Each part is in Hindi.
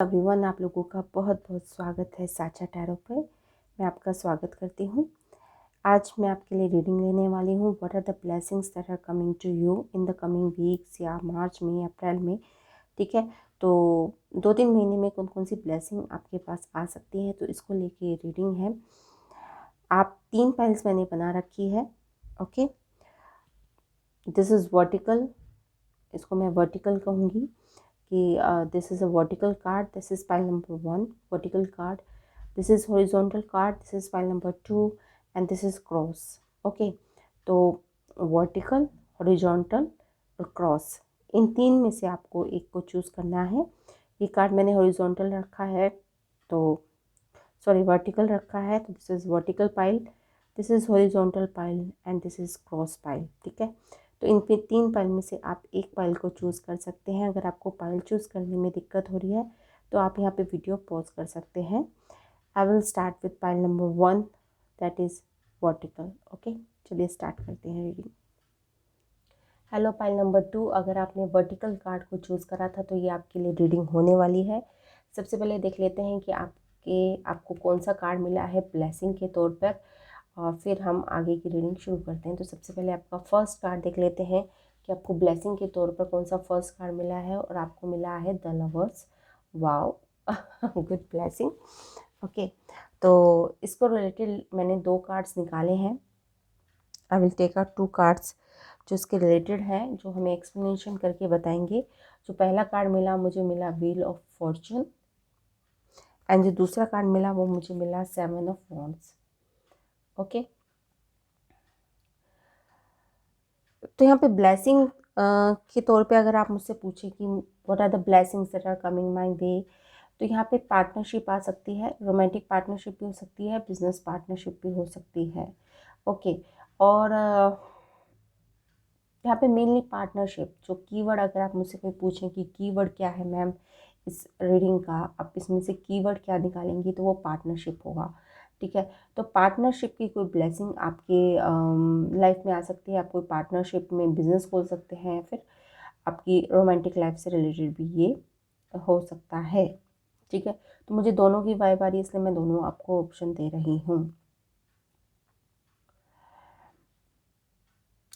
एवरीवन, आप लोगों का बहुत बहुत स्वागत है साचा टैरो पे। मैं आपका स्वागत करती हूँ। आज मैं आपके लिए रीडिंग लेने वाली हूँ। What are the blessings that are coming to you in the coming weeks, या मार्च में, अप्रैल में। ठीक है, तो 2-3 महीने में कौन कौन सी ब्लेसिंग आपके पास आ सकती है, तो इसको लेके रीडिंग है। आप 3 पाइल्स मैंने बना रखी है। ओके, दिस इज़ वर्टिकल, इसको मैं वर्टिकल कहूँगी कि this is a vertical card, this is pile number 1 vertical card, this is horizontal card, this is pile number 2 and this is cross. Okay, तो वर्टिकल, हॉरिजॉन्टल और क्रॉस, इन 3 में से आपको एक को चूज़ करना है। ये कार्ड मैंने हॉरिजॉन्टल रखा है, तो सॉरी वर्टिकल रखा है, तो this is vertical pile, this is horizontal pile and this is cross pile. ठीक है, तो इन 3 पाइल में से आप एक पाइल को चूज़ कर सकते हैं। अगर आपको पाइल चूज़ करने में दिक्कत हो रही है तो आप यहाँ पे वीडियो पॉज कर सकते हैं। I will start with pile number 1, that is vertical. Okay, चलिए स्टार्ट करते हैं रीडिंग। हेलो पाइल नंबर 2, अगर आपने वर्टिकल कार्ड को चूज़ करा था तो ये आपके लिए रीडिंग होने वाली है। सबसे पहले देख लेते हैं कि आपको कौन सा कार्ड मिला है ब्लेसिंग के तौर पर, और फिर हम आगे की रीडिंग शुरू करते हैं। तो सबसे पहले आपका फर्स्ट कार्ड देख लेते हैं कि आपको ब्लेसिंग के तौर पर कौन सा फर्स्ट कार्ड मिला है, और आपको मिला है the lovers. Wow, good blessing. Okay, तो इसको रिलेटेड मैंने 2 कार्ड्स निकाले हैं। I will take out 2 cards जो इसके रिलेटेड हैं, जो हमें एक्सप्लेनेशन करके बताएंगे। जो पहला कार्ड मिला, मुझे मिला व्हील ऑफ फॉर्चून, एंड जो दूसरा कार्ड मिला वो मुझे मिला 7 ऑफ वॉन्ड्स। ओके, तो यहाँ पे ब्लेसिंग के तौर पे अगर आप मुझसे पूछें कि what are the blessings that are coming my way, तो यहाँ पे पार्टनरशिप आ सकती है, रोमांटिक पार्टनरशिप भी हो सकती है, बिजनेस पार्टनरशिप भी हो सकती है। ओके, और यहाँ पे मेनली पार्टनरशिप, जो कीवर्ड अगर आप मुझसे कोई पूछें कि कीवर्ड क्या है मैम इस रीडिंग का, आप इसमें से कीवर्ड क्या निकालेंगी, तो वो पार्टनरशिप होगा। ठीक है, तो पार्टनरशिप की कोई ब्लेसिंग आपके लाइफ में आ सकती है। आप कोई पार्टनरशिप में बिजनेस खोल सकते हैं, या फिर आपकी रोमांटिक लाइफ से रिलेटेड भी ये हो सकता है। ठीक है, तो मुझे दोनों की वाइब आ रही है, इसलिए मैं दोनों आपको ऑप्शन दे रही हूँ।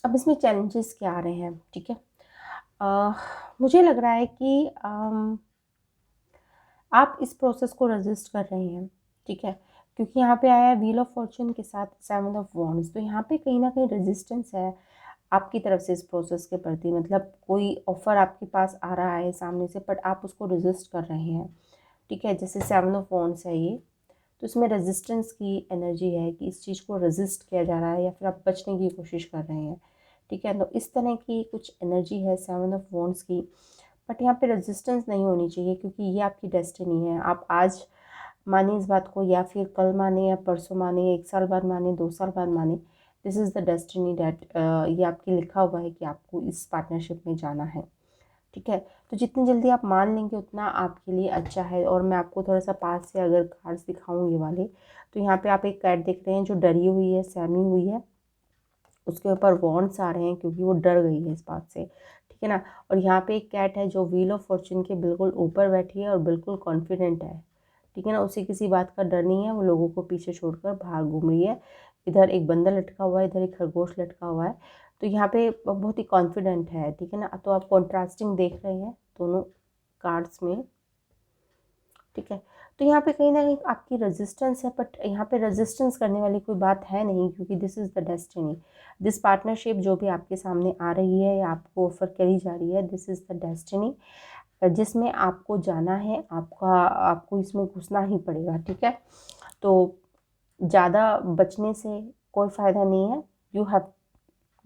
अब इसमें चैलेंजेस क्या आ रहे हैं। ठीक है, मुझे लग रहा है कि आप इस प्रोसेस को रजिस्ट कर रहे हैं। ठीक है, क्योंकि यहाँ पे आया है व्हील ऑफ फॉर्चून के साथ 7 ऑफ वॉन्ड्स, तो यहाँ पे कहीं ना कहीं रेजिस्टेंस है आपकी तरफ से इस प्रोसेस के प्रति। मतलब कोई ऑफर आपके पास आ रहा है सामने से, बट आप उसको रेजिस्ट कर रहे हैं। ठीक है, जैसे 7 ऑफ वॉन्ड्स है ये, तो इसमें रेजिस्टेंस की एनर्जी है कि इस चीज़ को रेजिस्ट किया जा रहा है, या फिर आप बचने की कोशिश कर रहे हैं। ठीक है, तो इस तरह की कुछ एनर्जी है 7 ऑफ वॉन्ड्स की। बट यहाँ पे रेजिस्टेंस नहीं होनी चाहिए, क्योंकि ये आपकी डेस्टिनी है। आप आज माने इस बात को, या फिर कल माने, या परसों माने, या 1 साल बाद माने, 2 साल बाद माने, this is the destiny that, ये आपके लिखा हुआ है कि आपको इस पार्टनरशिप में जाना है। ठीक है, तो जितनी जल्दी आप मान लेंगे उतना आपके लिए अच्छा है। और मैं आपको थोड़ा सा पास से अगर कार्ड्स दिखाऊँ ये वाले, तो यहाँ पे आप एक कैट देख रहे हैं जो डरी हुई है, सहमी हुई है। उसके ऊपर वॉन्ड्स आ रहे हैं क्योंकि वो डर गई है इस बात से। ठीक है ना, और यहाँ पे एक कैट है जो व्हील ऑफ फॉर्चून के बिल्कुल ऊपर बैठी है और बिल्कुल कॉन्फिडेंट है। ठीक है ना, उसे किसी बात का डर नहीं है, वो लोगों को पीछे छोड़कर बाहर घूम रही है। इधर एक बंदर लटका हुआ है, इधर एक खरगोश लटका हुआ है, तो यहाँ पे बहुत ही कॉन्फिडेंट है। ठीक है ना, तो आप कॉन्ट्रास्टिंग देख रहे हैं दोनों कार्ड्स में। ठीक है, तो यहाँ पे कहीं ना कहीं आपकी रेजिस्टेंस है, बट यहाँ पे रेजिस्टेंस करने वाली कोई बात है नहीं, क्योंकि this is the destiny. This partnership जो भी आपके सामने आ रही है या आपको ऑफर करी जा रही है, दिस इज़ द डेस्टिनी, जिसमें आपको जाना है। आपको इसमें घुसना ही पड़ेगा। ठीक है, तो ज़्यादा बचने से कोई फ़ायदा नहीं है। You have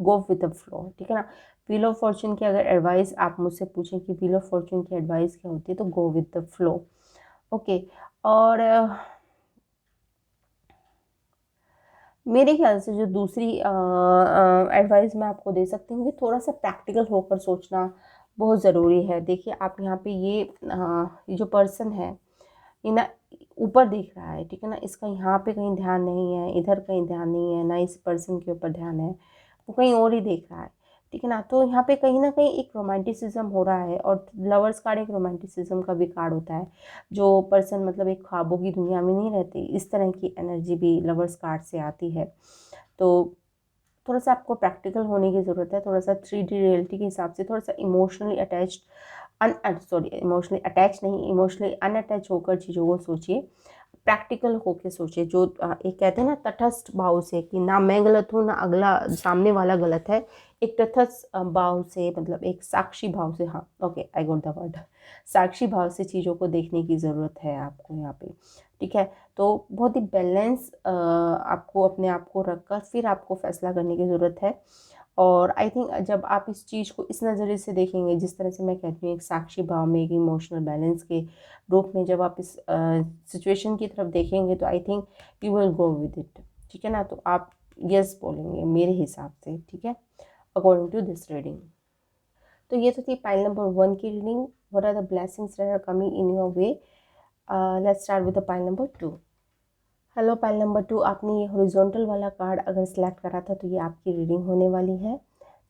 go with the flow. ठीक है ना, व्हील ऑफ फॉर्चून की अगर एडवाइस आप मुझसे पूछें कि व्हील ऑफ फॉर्चून की एडवाइस क्या होती है, तो go with the flow. Okay, और मेरे ख्याल से जो दूसरी एडवाइस मैं आपको दे सकती हूँ कि थोड़ा सा प्रैक्टिकल होकर सोचना बहुत ज़रूरी है। देखिए, आप यहाँ पे ये जो पर्सन है, ये ना ऊपर देख रहा है। ठीक है ना, इसका यहाँ पे कहीं ध्यान नहीं है, इधर कहीं ध्यान नहीं है, ना इस पर्सन के ऊपर ध्यान है, वो कहीं और ही देख रहा है। ठीक है ना। तो यहाँ पे कहीं ना कहीं एक रोमांटिसिज्म हो रहा है, और लवर्स कार्ड एक रोमांटिसिज्म का भी कार्ड होता है। जो पर्सन मतलब एक ख्वाबों की दुनिया में नहीं रहते, इस तरह की एनर्जी भी लवर्स कार्ड से आती है। तो थोड़ा सा आपको प्रैक्टिकल होने की ज़रूरत है, थोड़ा सा 3D रियलिटी के हिसाब से थोड़ा सा इमोशनली अटैच्ड इमोशनली अटैच नहीं, इमोशनली अनअटैच होकर चीज़ों को सोचिए, प्रैक्टिकल होके सोचिए। जो एक कहते हैं ना तटस्थ भाव से, कि ना मैं गलत हूँ ना अगला सामने वाला गलत है, एक तटस्थ भाव से, मतलब एक साक्षी भाव से, हाँ okay I got the word, साक्षी भाव से चीज़ों को देखने की ज़रूरत है आपको यहाँ पे। ठीक है, तो बहुत ही बैलेंस आपको अपने आप को रखकर फिर आपको फैसला करने की ज़रूरत है। और आई थिंक जब आप इस चीज़ को इस नज़रिए से देखेंगे, जिस तरह से मैं कहती हूँ एक साक्षी भाव में, एक इमोशनल बैलेंस के रूप में, जब आप इस सिचुएशन की तरफ देखेंगे, तो I think you will go with it. ठीक है ना, तो आप यस बोलेंगे मेरे हिसाब से। ठीक है, अकॉर्डिंग टू दिस रीडिंग। तो ये तो थी पाइल नंबर 1 की reading, what are the blessings that are coming in your way. Let's start with the pile number 2। Hello pile number 2, आपने ये हॉरिजॉन्टल वाला कार्ड अगर सिलेक्ट करा था तो ये आपकी रीडिंग होने वाली है।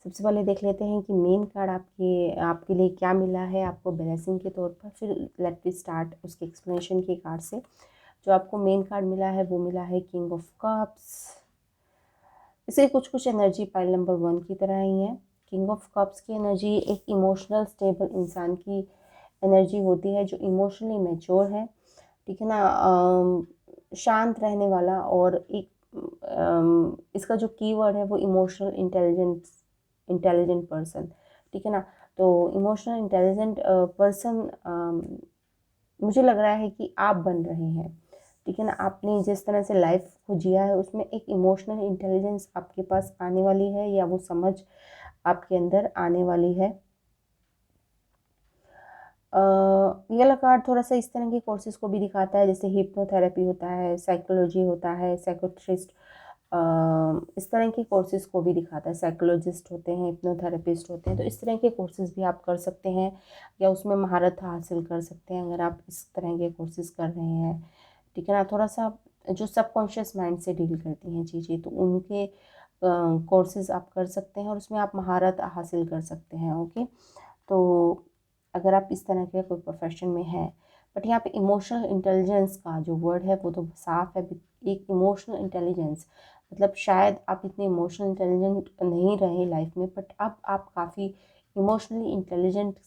सबसे पहले देख लेते हैं कि मेन कार्ड आपके लिए क्या मिला है आपको ब्लेसिंग के तौर पर, फिर लेट वी स्टार्ट उसके एक्सप्लेनेशन के कार्ड से। जो आपको मेन कार्ड मिला है वो मिला है किंग ऑफ कप्स। इसकी कुछ एनर्जी पाइल नंबर 1 की तरह ही है। किंग ऑफ कप्स की एनर्जी एक इमोशनल स्टेबल इंसान की एनर्जी होती है, जो इमोशनली मैच्योर है। ठीक है ना, शांत रहने वाला, और एक इसका जो कीवर्ड है वो इमोशनल इंटेलिजेंट पर्सन। ठीक है ना, तो इमोशनल इंटेलिजेंट पर्सन मुझे लग रहा है कि आप बन रहे हैं। ठीक है ना, आपने जिस तरह से लाइफ को जिया है उसमें एक इमोशनल इंटेलिजेंस आपके पास आने वाली है, या वो समझ आपके अंदर आने वाली है। ये वाला कार्ड थोड़ा सा इस तरह के कोर्सेज को भी दिखाता है, जैसे हिप्नोथेरेपी होता है, साइकोलॉजी होता है, साइकोथेरिस्ट, इस तरह के कोर्सेज को भी दिखाता है। साइकोलॉजिस्ट होते हैं, हिप्नोथेरेपिस्ट होते हैं, तो इस तरह के कोर्सेज भी आप कर सकते हैं, या उसमें महारत हासिल कर सकते हैं अगर आप इस तरह के कोर्सेज कर रहे हैं। ठीक है ना, थोड़ा सा जो सबकॉन्शियस माइंड से डील करती हैं चीज़ें, तो उनके कोर्सेज आप कर सकते हैं और उसमें आप महारत हासिल कर सकते हैं। ओके, तो अगर आप इस तरह के कोई प्रोफेशन में हैं, बट यहाँ पे इमोशनल इंटेलिजेंस का जो वर्ड है वो तो साफ है। एक इमोशनल इंटेलिजेंस मतलब शायद आप इतने इमोशनल इंटेलिजेंट नहीं रहे लाइफ में, बट अब आप काफ़ी इमोशनली इंटेलिजेंट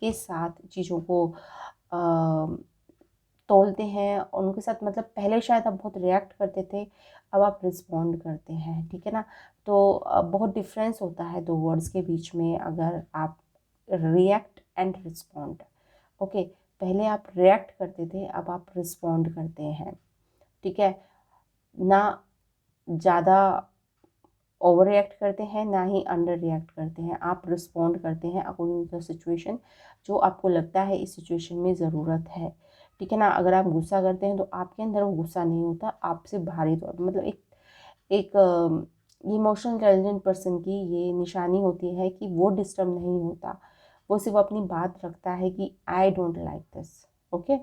के साथ चीज़ों को तोलते हैं, और उनके साथ मतलब पहले शायद आप बहुत रिएक्ट करते थे, अब आप रिस्पॉन्ड करते हैं। ठीक है ना, तो बहुत डिफरेंस होता है दो वर्ड्स के बीच में, अगर आप रिएक्ट एंड रिस्पॉन्ड। ओके, पहले आप रिएक्ट करते थे, अब आप रिस्पॉन्ड करते हैं। ठीक है ना, ज़्यादा ओवर रिएक्ट करते हैं ना ही अंडर रिएक्ट करते हैं, आप रिस्पॉन्ड करते हैं अकॉर्डिंग टू द सिचुएशन, जो आपको लगता है इस सिचुएशन में ज़रूरत है। ठीक है ना, अगर आप गुस्सा करते हैं तो आपके अंदर वो गुस्सा नहीं होता, आपसे बाहरी तौर पर, मतलब एक इमोशनल इंटेलिजेंट पर्सन की ये निशानी होती है कि वो डिस्टर्ब नहीं होता, वो सिर्फ अपनी बात रखता है कि I don't like this. Okay,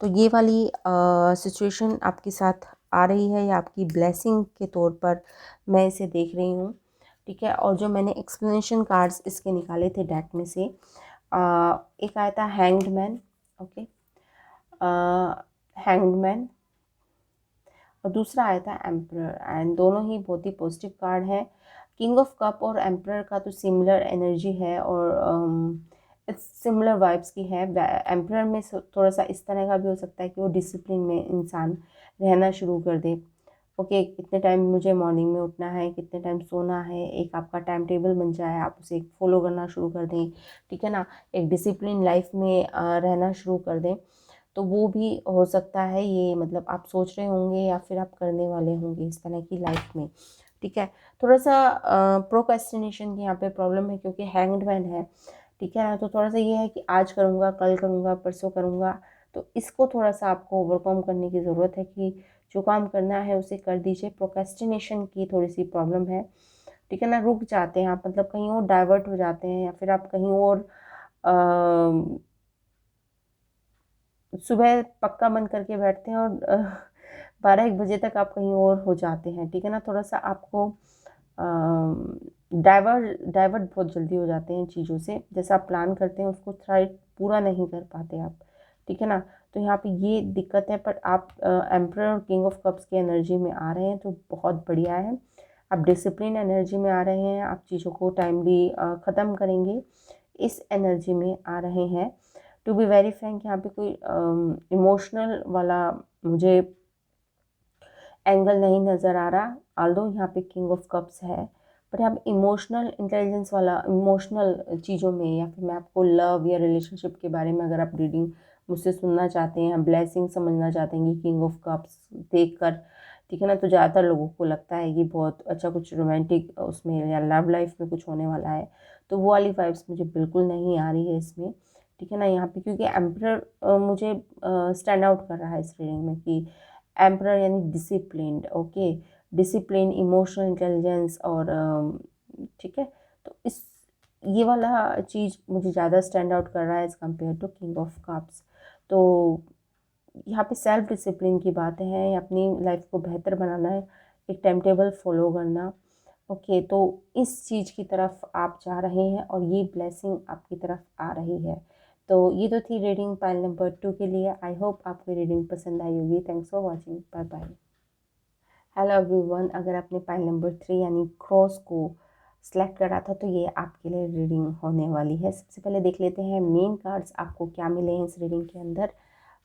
तो ये वाली सिचुएशन आपके साथ आ रही है, या आपकी ब्लेसिंग के तौर पर मैं इसे देख रही हूँ। ठीक है, और जो मैंने एक्सप्लेनेशन कार्ड्स इसके निकाले थे डेक में से, एक आया था hanged man. Okay, hanged man, और दूसरा आया था एम्परर, एंड दोनों ही बहुत ही पॉजिटिव कार्ड है। किंग ऑफ कप और एम्परर का तो सिमिलर एनर्जी है, और सिमिलर वाइब्स की है। एम्परर में थोड़ा सा इस तरह का भी हो सकता है कि वो डिसिप्लिन में इंसान रहना शुरू कर दे। ओके, कितने टाइम मुझे मॉर्निंग में उठना है, कितने टाइम सोना है, एक आपका टाइम टेबल बन जाए, आप उसे फॉलो करना शुरू कर दें। ठीक है ना, एक डिसिप्लिन लाइफ में रहना शुरू कर दें, तो वो भी हो सकता है। ये मतलब आप सोच रहे होंगे या फिर आप करने वाले होंगे इस तरह की लाइफ में। ठीक है, थोड़ा सा प्रोक्रेस्टिनेशन की यहाँ पे प्रॉब्लम है, क्योंकि हैंग्ड मैन है। ठीक है ना, तो थोड़ा सा ये है कि आज करूँगा, कल करूँगा, परसों करूँगा, तो इसको थोड़ा सा आपको ओवरकम करने की ज़रूरत है कि जो काम करना है उसे कर दीजिए। प्रोक्रेस्टिनेशन की थोड़ी सी प्रॉब्लम है। ठीक है ना, रुक जाते हैं आप, मतलब कहीं और डाइवर्ट हो जाते हैं, या फिर आप कहीं और सुबह पक्का बंद करके बैठते हैं, और 12-1 बजे तक आप कहीं और हो जाते हैं। ठीक है ना, थोड़ा सा आपको डाइवर्ट बहुत जल्दी हो जाते हैं चीज़ों से, जैसा आप प्लान करते हैं उसको थोड़ा पूरा नहीं कर पाते आप, ठीक है ना। तो यहाँ पे ये दिक्कत है, पर आप एम्परर और किंग ऑफ कप्स की एनर्जी में आ रहे हैं तो बहुत बढ़िया है। आप डिसिप्लिन एनर्जी में आ रहे हैं, आप चीज़ों को टाइमली ख़त्म करेंगे, इस एनर्जी में आ रहे हैं। टू बी वेरी फ्रैंक, यहाँ पे कोई इमोशनल वाला मुझे एंगल नहीं नज़र आ रहा, ऑल्दो यहाँ पे किंग ऑफ कप्स है, पर यहाँ पे इमोशनल इंटेलिजेंस वाला, इमोशनल चीज़ों में, या फिर मैं आपको लव या रिलेशनशिप के बारे में अगर आप रीडिंग मुझसे सुनना चाहते हैं, ब्लेसिंग समझना चाहते हैं कि किंग ऑफ कप्स देख कर, ठीक है ना, तो ज़्यादातर लोगों को लगता है कि बहुत अच्छा कुछ रोमांटिक उसमें या लव लाइफ में कुछ होने वाला है, तो वो वाली वाइब्स मुझे बिल्कुल नहीं आ रही है इसमें, ठीक है ना। यहाँ पे क्योंकि एम्परर मुझे स्टैंड आउट कर रहा है इस रीडिंग में कि एम्परर यानी disciplined, okay, discipline, emotional intelligence, और ठीक है, तो इस ये वाला चीज़ मुझे ज़्यादा स्टैंड आउट कर रहा है as compare to king of cups. तो यहाँ पे सेल्फ डिसिप्लिन की बातें हैं, अपनी लाइफ को बेहतर बनाना है, एक टाइम टेबल फॉलो करना, ओके, तो इस चीज़ की तरफ आप जा रहे हैं और ये ब्लेसिंग आपकी तरफ आ रही है। तो ये तो थी रीडिंग पाइल नंबर 2 के लिए। आई होप आपको रीडिंग पसंद आई होगी। Thanks for watching, bye bye. Hello everyone, अगर आपने पाइल नंबर 3 यानी क्रॉस को सिलेक्ट करा था तो ये आपके लिए रीडिंग होने वाली है। सबसे पहले देख लेते हैं मेन कार्ड्स आपको क्या मिले हैं इस रीडिंग के अंदर,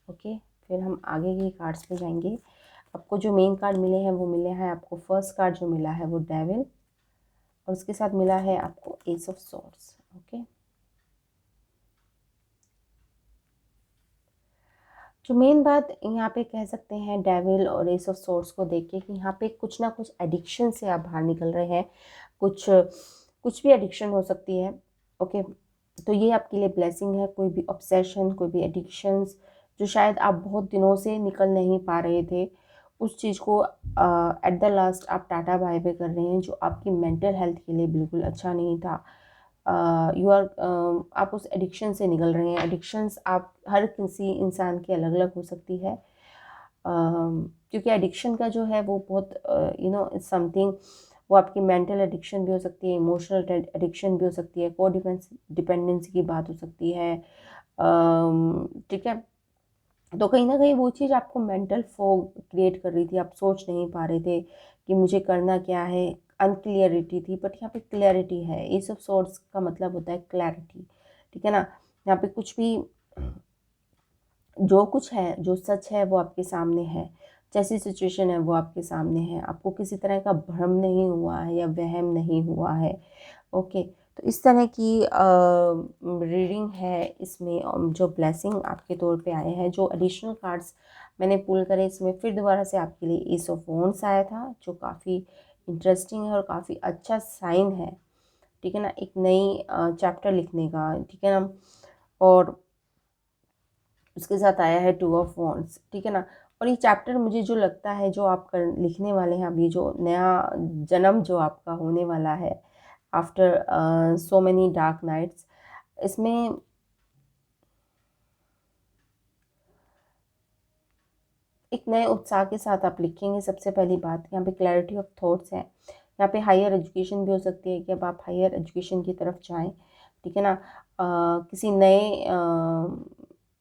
ओके, फिर हम आगे के कार्ड्स पे जाएंगे। आपको जो मेन कार्ड मिले हैं वो मिले हैं, आपको फर्स्ट कार्ड जो मिला है वो डेविल, और उसके साथ मिला है आपको एस ऑफ सॉर्ड्स, ओके। जो मेन बात यहाँ पे कह सकते हैं डेविल और एस ऑफ सॉर्ड्स को देख के कि यहाँ पे कुछ ना कुछ एडिक्शन से आप बाहर निकल रहे हैं, कुछ कुछ भी एडिक्शन हो सकती है, ओके, तो ये आपके लिए ब्लेसिंग है। कोई भी ऑब्सेशन, कोई भी एडिक्शंस जो शायद आप बहुत दिनों से निकल नहीं पा रहे थे, उस चीज़ को एट द लास्ट आप टाटा बाय बाय कर रहे हैं, जो आपकी मेंटल हेल्थ के लिए बिल्कुल अच्छा नहीं था। आप उस एडिक्शन से निकल रहे हैं। एडिक्शंस आप हर किसी इंसान की अलग अलग हो सकती है, क्योंकि एडिक्शन का जो है वो बहुत इट्स समथिंग, वो आपकी मेंटल एडिक्शन भी हो सकती है, इमोशनल एडिक्शन भी हो सकती है, को डिपेंडेंसी की बात हो सकती है, ठीक है। तो कहीं ना कहीं वो चीज़ आपको मेंटल फॉग क्रिएट कर रही थी, आप सोच नहीं पा रहे थे कि मुझे करना क्या है, अनक्लियरिटी थी, बट यहाँ पे क्लैरिटी है। एस ऑफ सॉर्ड्स का मतलब होता है क्लैरिटी, ठीक है ना। यहाँ पे कुछ भी, जो कुछ है, जो सच है वो आपके सामने है, जैसी सिचुएशन है वो आपके सामने है, आपको किसी तरह का भ्रम नहीं हुआ है या वहम नहीं हुआ है, ओके। तो इस तरह की रीडिंग है इसमें। जो ब्लेसिंग आपके तौर पे आए हैं, जो एडिशनल कार्ड्स मैंने पुल करे इसमें फिर दोबारा से आपके लिए एस ऑफ वॉन्ड्स आया था, जो काफ़ी इंटरेस्टिंग है और काफ़ी अच्छा साइन है, ठीक है ना, एक नई चैप्टर लिखने का, ठीक है ना। और उसके साथ आया है टू ऑफ वॉन्ड्स, ठीक है ना। और ये चैप्टर मुझे जो लगता है, जो आप कर लिखने वाले हैं अभी, जो नया जन्म जो आपका होने वाला है after so many dark nights, इसमें एक नए उत्साह के साथ आप लिखेंगे। सबसे पहली बात, यहाँ पे क्लैरिटी ऑफ थॉट्स है, यहाँ पे हायर एजुकेशन भी हो सकती है कि अब आप हायर एजुकेशन की तरफ जाएं, ठीक है ना। किसी नए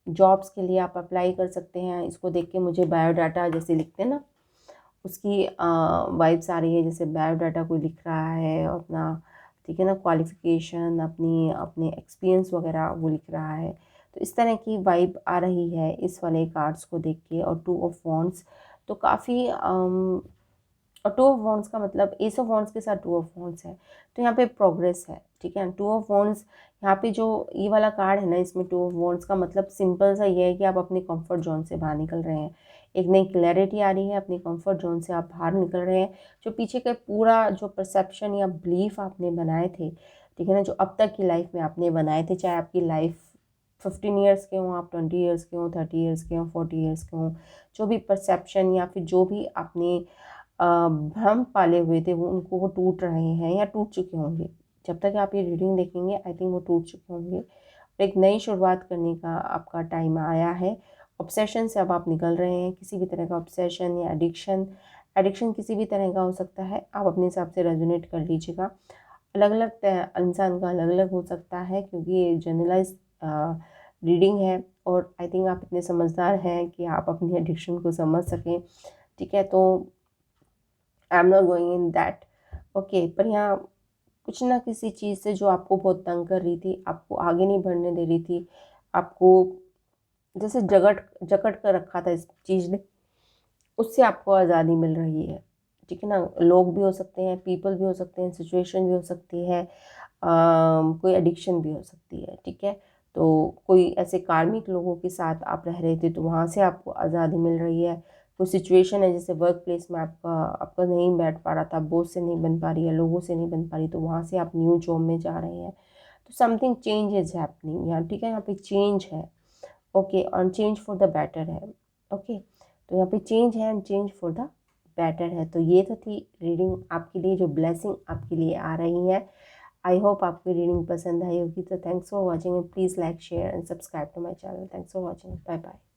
जॉब्स के लिए आप अप्लाई कर सकते हैं। इसको देख के मुझे बायोडाटा जैसे लिखते हैं ना, उसकी वाइब्स आ रही है, जैसे बायोडाटा कोई लिख रहा है अपना, ठीक है ना, क्वालिफिकेशन, अपनी अपने एक्सपीरियंस वगैरह वो लिख रहा है, तो इस तरह की वाइब आ रही है इस वाले कार्ड्स को देख के। और टू ऑफ वॉन्ड्स तो काफ़ी, और टू ऑफ वॉन्ड्स का मतलब एस ऑफ वॉन्ड्स के साथ टू ऑफ वॉन्ड्स है, तो यहाँ पे प्रोग्रेस है, ठीक है। टू ऑफ वॉन्ड्स यहाँ पे जो ये वाला कार्ड है ना, इसमें टू ऑफ वॉन्ड्स का मतलब सिंपल सा ये है कि आप अपने कंफर्ट जोन से बाहर निकल रहे हैं, एक नई क्लैरिटी आ रही है, अपने कंफर्ट जोन से आप बाहर निकल रहे हैं। जो पीछे का पूरा जो परसेप्शन या बिलीफ आपने बनाए थे, ठीक है ना, जो अब तक की लाइफ में आपने बनाए थे, चाहे आपकी लाइफ 15 ईयर्स के हों, आप 20 ईयर्स के हों, 30 ईयर्स के हों, 40 ईयर्स के हों, जो भी परसेप्शन या फिर जो भी आपने भ्रम पाले हुए थे, वो टूट रहे हैं या टूट चुके होंगे। जब तक आप ये रीडिंग देखेंगे आई थिंक वो टूट चुके होंगे, और एक नई शुरुआत करने का आपका टाइम आया है। ऑब्सेशन से अब आप निकल रहे हैं, किसी भी तरह का ऑब्सेशन या एडिक्शन, एडिक्शन किसी भी तरह का हो सकता है, आप अपने हिसाब से रेजोनेट कर लीजिएगा। अलग अलग इंसान का अलग अलग हो सकता है, क्योंकि ये जनरलाइज रीडिंग है। और आई थिंक आप इतने समझदार हैं कि आप अपनी एडिक्शन को समझ सकें, ठीक है। तो I am not going in that, okay. पर यहाँ कुछ ना किसी चीज़ से जो आपको बहुत तंग कर रही थी, आपको आगे नहीं बढ़ने दे रही थी, आपको जैसे जकड़ कर रखा था इस चीज़ ने, उससे आपको आज़ादी मिल रही है, ठीक है ना। लोग भी हो सकते हैं, पीपल भी हो सकते हैं, सिचुएशन भी हो सकती है, कोई एडिक्शन भी हो सकती है, ठीक है। तो कोई ऐसे कार्मिक लोगों के साथ आप रह रहे थे तो वहाँ से आपको आज़ादी मिल रही है। कोई सिचुएशन है जैसे वर्क प्लेस में आपका आपका नहीं बैठ पा रहा था, बॉस से नहीं बन पा रही है, लोगों से नहीं बन पा रही, तो वहाँ से आप न्यू जॉब में जा रहे हैं। तो समथिंग चेंज इज हैपनिंग यहाँ, ठीक है। यहाँ पे चेंज है, ओके, और चेंज फॉर द बेटर है, ओके। तो यहाँ पे चेंज है and change for the better है। तो ये तो थी रीडिंग आपके लिए, जो ब्लेसिंग आपके लिए आ रही है। आई होप आपको रीडिंग पसंद आई होगी। तो thanks for watching and please like share and subscribe to my channel. Thanks for watching, bye bye.